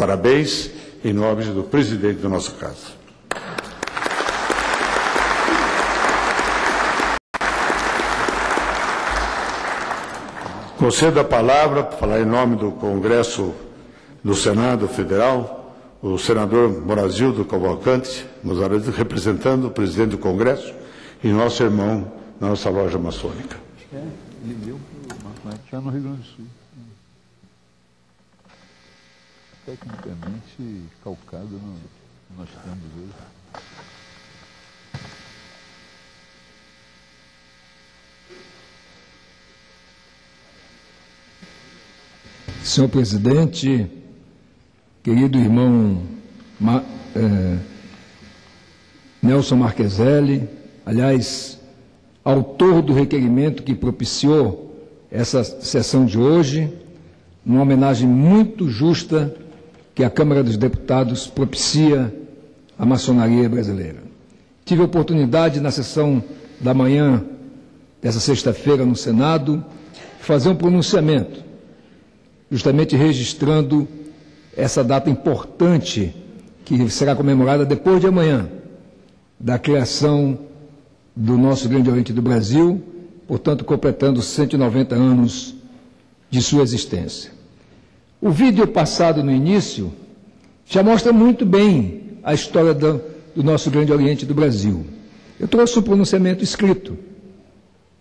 parabéns em nome do presidente da nossa casa. Concedo a palavra para falar em nome do Congresso do Senado Federal, o senador Morazildo Cavalcante, representando o presidente do Congresso e nosso irmão na nossa loja maçônica. Ele deu já no Rio Grande do Sul. Tecnicamente calcado no que nós temos hoje. Senhor presidente, querido irmão Nelson Marcheselli, aliás, autor do requerimento que propiciou essa sessão de hoje, uma homenagem muito justa que a Câmara dos Deputados propicia à maçonaria brasileira. Tive a oportunidade, na sessão da manhã dessa sexta-feira no Senado, de fazer um pronunciamento, justamente registrando essa data importante que será comemorada depois de amanhã, da criação do nosso Grande Oriente do Brasil, portanto, completando 190 anos de sua existência. O vídeo passado no início já mostra muito bem a história do nosso Grande Oriente do Brasil. Eu trouxe um pronunciamento escrito,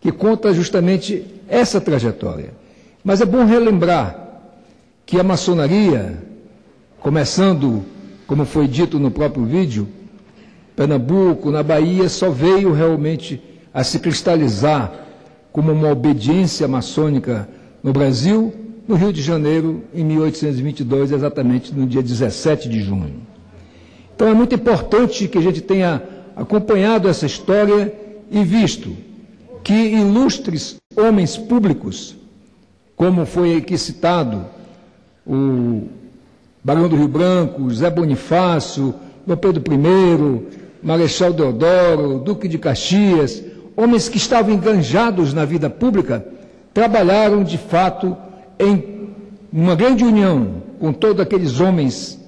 que conta justamente essa trajetória. Mas é bom relembrar que a maçonaria, começando, como foi dito no próprio vídeo, Pernambuco, na Bahia, só veio realmente a se cristalizar como uma obediência maçônica no Brasil, no Rio de Janeiro, em 1822, exatamente no dia 17 de junho. Então é muito importante que a gente tenha acompanhado essa história e visto que ilustres homens públicos, como foi aqui citado, o Barão do Rio Branco, José Bonifácio, Dom Pedro I, Marechal Deodoro, Duque de Caxias, homens que estavam enganjados na vida pública, trabalharam de fato em uma grande união com todos aqueles homens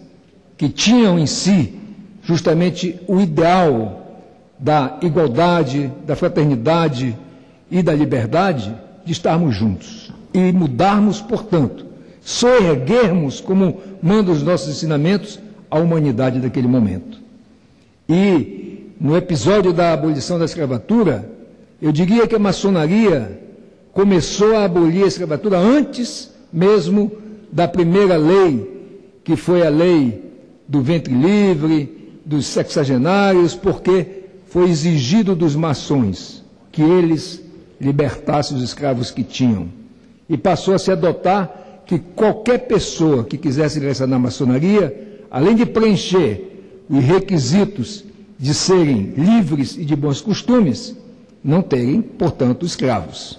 que tinham em si justamente o ideal da igualdade, da fraternidade e da liberdade, de estarmos juntos e mudarmos, portanto, soerguermos, como mandam os nossos ensinamentos, a humanidade daquele momento. E, no episódio da abolição da escravatura, eu diria que a maçonaria começou a abolir a escravatura antes mesmo da primeira lei, que foi a lei do ventre livre, dos sexagenários, porque foi exigido dos maçons que eles libertassem os escravos que tinham. E passou a se adotar que qualquer pessoa que quisesse ingressar na maçonaria, além de preencher os requisitos de serem livres e de bons costumes, não terem, portanto, escravos.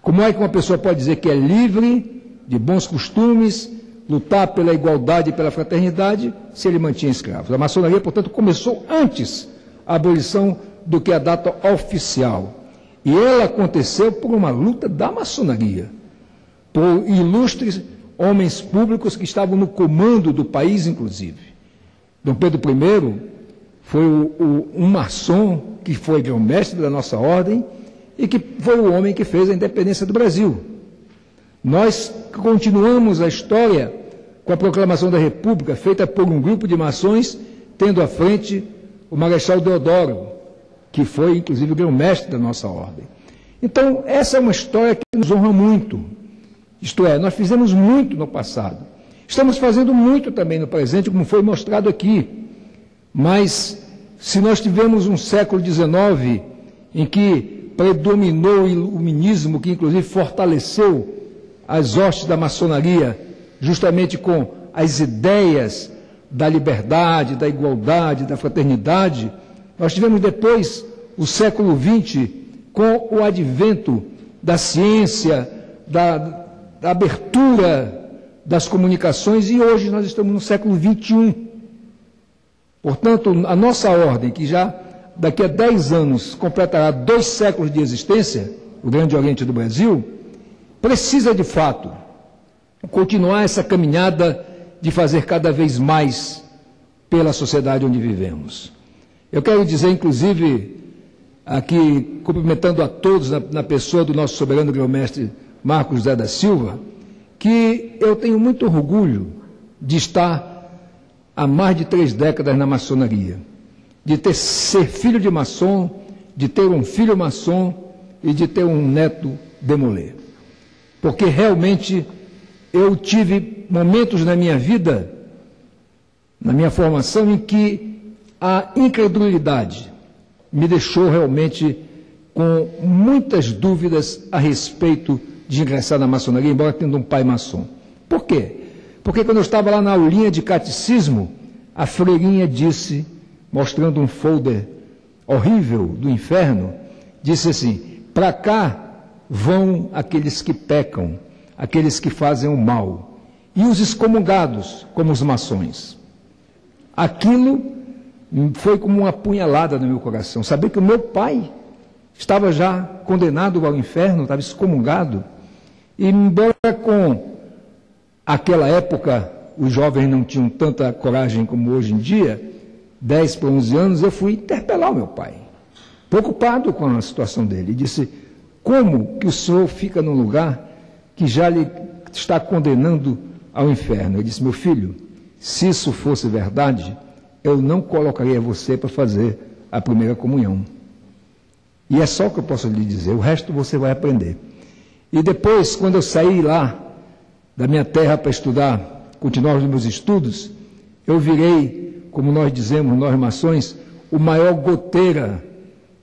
Como é que uma pessoa pode dizer que é livre, de bons costumes, lutar pela igualdade e pela fraternidade, se ele mantinha escravos? A maçonaria, portanto, começou antes a abolição do que a data oficial. E ela aconteceu por uma luta da maçonaria, por ilustres homens públicos que estavam no comando do país, inclusive. Dom Pedro I foi um maçom que foi grão-mestre da nossa ordem e que foi o homem que fez a independência do Brasil. Nós continuamos a história com a proclamação da República, feita por um grupo de maçons, tendo à frente o Marechal Deodoro, que foi, inclusive, o grão-mestre da nossa ordem. Então, essa é uma história que nos honra muito. Isto é, nós fizemos muito no passado. Estamos fazendo muito também no presente, como foi mostrado aqui. Mas, se nós tivemos um século XIX em que predominou o iluminismo, que inclusive fortaleceu as hostes da maçonaria, justamente com as ideias da liberdade, da igualdade, da fraternidade, nós tivemos depois o século XX com o advento da ciência, da abertura das comunicações, e hoje nós estamos no século XXI. Portanto, a nossa ordem, que já daqui a 10 anos completará 2 séculos de existência, o Grande Oriente do Brasil, precisa de fato continuar essa caminhada de fazer cada vez mais pela sociedade onde vivemos. Eu quero dizer, inclusive, aqui, cumprimentando a todos na pessoa do nosso soberano grão-mestre Marcos José da Silva, que eu tenho muito orgulho de estar há mais de 3 décadas na maçonaria, de ser filho de maçom, de ter um filho maçom e de ter um neto demolê. Porque realmente eu tive momentos na minha vida, na minha formação, em que a incredulidade me deixou realmente com muitas dúvidas a respeito de ingressar na maçonaria, embora tendo um pai maçom. Por quê? Porque quando eu estava lá na aulinha de catecismo, a freirinha disse, mostrando um folder horrível do inferno, disse assim: para cá vão aqueles que pecam, aqueles que fazem o mal, e os excomungados, como os maçons. Aquilo foi como uma punhalada no meu coração. Saber que o meu pai estava já condenado ao inferno, estava excomungado, e embora com aquela época os jovens não tinham tanta coragem como hoje em dia, 10 para 11 anos, eu fui interpelar o meu pai, preocupado com a situação dele, e disse: como que o senhor fica num lugar que já lhe está condenando ao inferno? Ele disse: meu filho, se isso fosse verdade, eu não colocaria você para fazer a primeira comunhão. E é só o que eu posso lhe dizer, o resto você vai aprender. E depois, quando eu saí lá da minha terra para estudar, continuar os meus estudos, eu virei, como nós dizemos, nós maçons, o maior goteira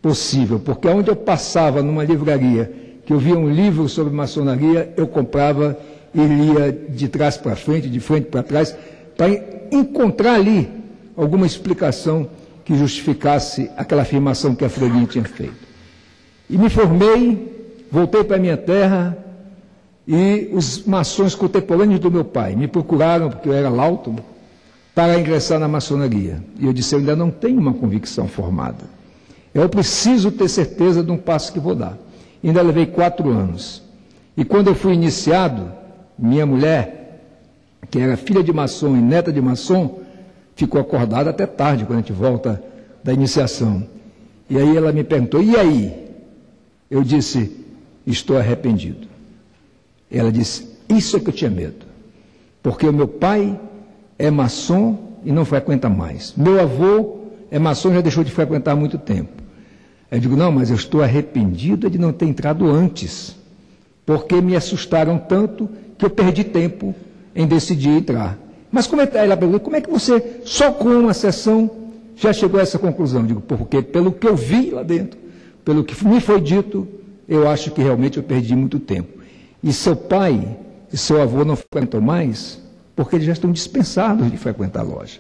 possível, porque onde eu passava numa livraria, que eu via um livro sobre maçonaria, eu comprava e lia de trás para frente, de frente para trás, para encontrar ali alguma explicação que justificasse aquela afirmação que a freirinha tinha feito. E me formei, voltei para a minha terra, e os maçons contemporâneos do meu pai me procuraram, porque eu era lauto, para ingressar na maçonaria. E eu disse: eu ainda não tenho uma convicção formada. Eu preciso ter certeza de um passo que vou dar. E ainda levei 4 anos. E quando eu fui iniciado, minha mulher, que era filha de maçom e neta de maçom, ficou acordada até tarde, quando a gente volta da iniciação. E aí ela me perguntou: e aí? Eu disse: estou arrependido. Ela disse: isso é que eu tinha medo, porque o meu pai é maçom e não frequenta mais. Meu avô é maçom e já deixou de frequentar há muito tempo. Eu digo: não, mas eu estou arrependido de não ter entrado antes, porque me assustaram tanto que eu perdi tempo em decidir entrar. Mas como é que ela perguntou: como é que você, só com uma sessão, já chegou a essa conclusão? Eu digo: porque pelo que eu vi lá dentro, pelo que me foi dito, eu acho que realmente eu perdi muito tempo. E seu pai e seu avô não frequentam mais, porque eles já estão dispensados de frequentar a loja.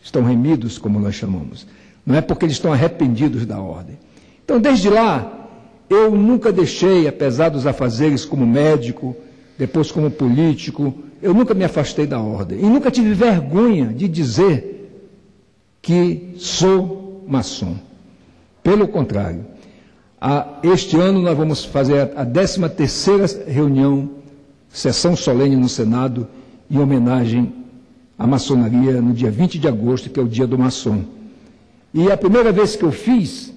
Estão remidos, como nós chamamos. Não é porque eles estão arrependidos da ordem. Então, desde lá, eu nunca deixei, apesar dos afazeres como médico, depois como político, eu nunca me afastei da ordem. E nunca tive vergonha de dizer que sou maçom. Pelo contrário, este ano nós vamos fazer a 13ª reunião, sessão solene no Senado, em homenagem à maçonaria, no dia 20 de agosto, que é o dia do maçom. E a primeira vez que eu fiz,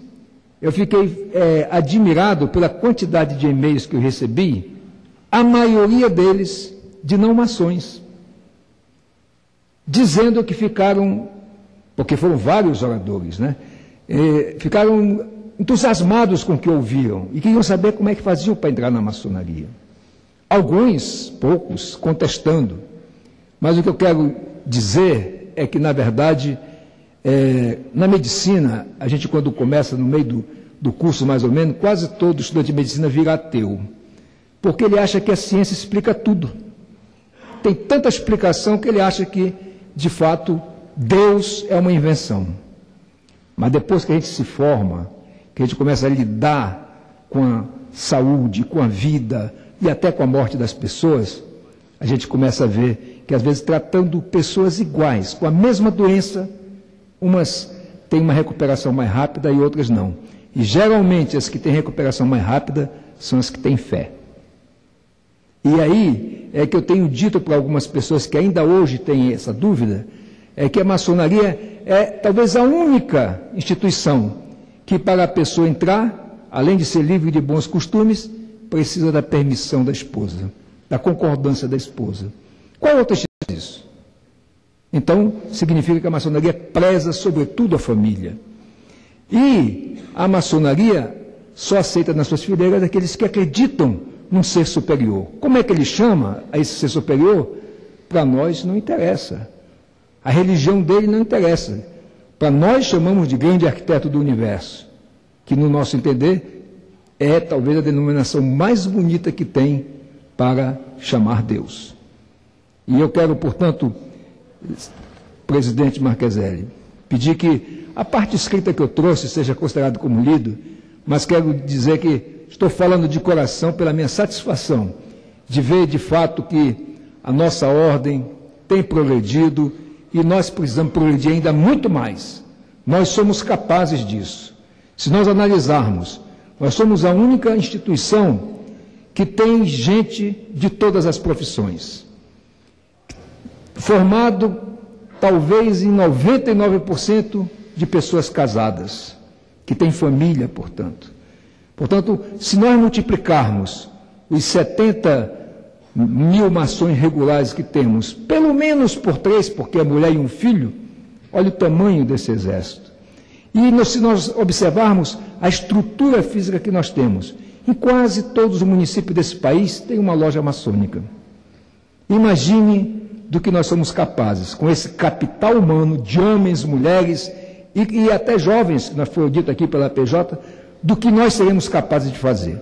eu fiquei admirado pela quantidade de e-mails que eu recebi, a maioria deles de não maçons, dizendo que ficaram, porque foram vários oradores, né? Ficaram entusiasmados com o que ouviam e queriam saber como é que faziam para entrar na maçonaria. Alguns, poucos, contestando. Mas o que eu quero dizer é que, na verdade, na medicina, a gente, quando começa no meio do curso, mais ou menos, quase todo estudante de medicina vira ateu, porque ele acha que a ciência explica tudo. Tem tanta explicação que ele acha que, de fato, Deus é uma invenção. Mas depois que a gente se forma, que a gente começa a lidar com a saúde, com a vida e até com a morte das pessoas, a gente começa a ver que, às vezes, tratando pessoas iguais, com a mesma doença, umas têm uma recuperação mais rápida e outras não. E, geralmente, as que têm recuperação mais rápida são as que têm fé. E aí, é que eu tenho dito para algumas pessoas que ainda hoje têm essa dúvida, é que a maçonaria é talvez a única instituição que, para a pessoa entrar, além de ser livre de bons costumes, precisa da permissão da esposa, da concordância da esposa. Qual outra instituição faz isso? Então, significa que a maçonaria preza sobretudo a família. E a maçonaria só aceita nas suas fileiras aqueles que acreditam num ser superior. Como é que ele chama a esse ser superior? Para nós não interessa. A religião dele não interessa. Para nós chamamos de grande arquiteto do universo, que no nosso entender é talvez a denominação mais bonita que tem para chamar Deus. E eu quero, portanto, presidente Marcheselli, pedir que a parte escrita que eu trouxe seja considerada como lido, mas quero dizer que estou falando de coração pela minha satisfação de ver de fato que a nossa ordem tem progredido e nós precisamos progredir ainda muito mais. Nós somos capazes disso. Se nós analisarmos, nós somos a única instituição que tem gente de todas as profissões, formado talvez em 99% de pessoas casadas, que têm família, portanto. Portanto, se nós multiplicarmos os 70 mil maçons regulares que temos, pelo menos por 3, porque é mulher e um filho, olha o tamanho desse exército. E se nós observarmos a estrutura física que nós temos, em quase todos os municípios desse país tem uma loja maçônica. Imagine do que nós somos capazes, com esse capital humano de homens, mulheres e até jovens, que foi dito aqui pela PJ, do que nós seremos capazes de fazer.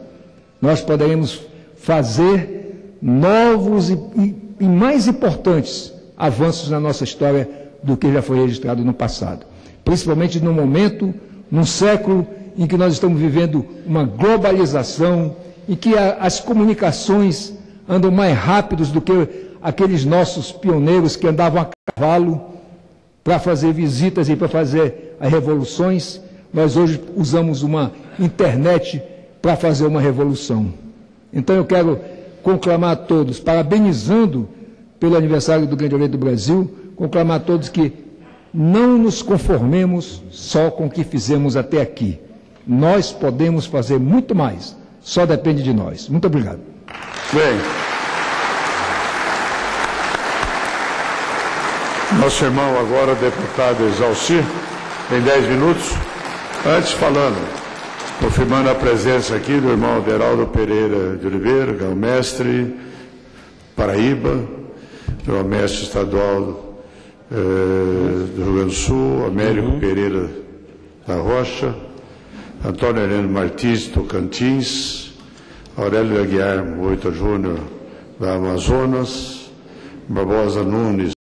Nós poderemos fazer novos e mais importantes avanços na nossa história do que já foi registrado no passado. Principalmente no momento, num século em que nós estamos vivendo uma globalização, em que as comunicações andam mais rápidos do que aqueles nossos pioneiros que andavam a cavalo para fazer visitas e para fazer as revoluções. Nós hoje usamos uma internet para fazer uma revolução. Então eu quero conclamar a todos, parabenizando pelo aniversário do Grande Oriente do Brasil, conclamar a todos que não nos conformemos só com o que fizemos até aqui. Nós podemos fazer muito mais, só depende de nós. Muito obrigado. Bem, nosso irmão agora, deputado Exalcir, tem 10 minutos. Antes falando, confirmando a presença aqui do irmão Aderaldo Pereira de Oliveira, grão-mestre Paraíba, grão-mestre estadual do Rio Grande do Sul, Américo Pereira da Rocha, Antônio Heleno Martins, Tocantins, Aurélio Aguiar Moita Júnior, da Amazonas, Barbosa Nunes,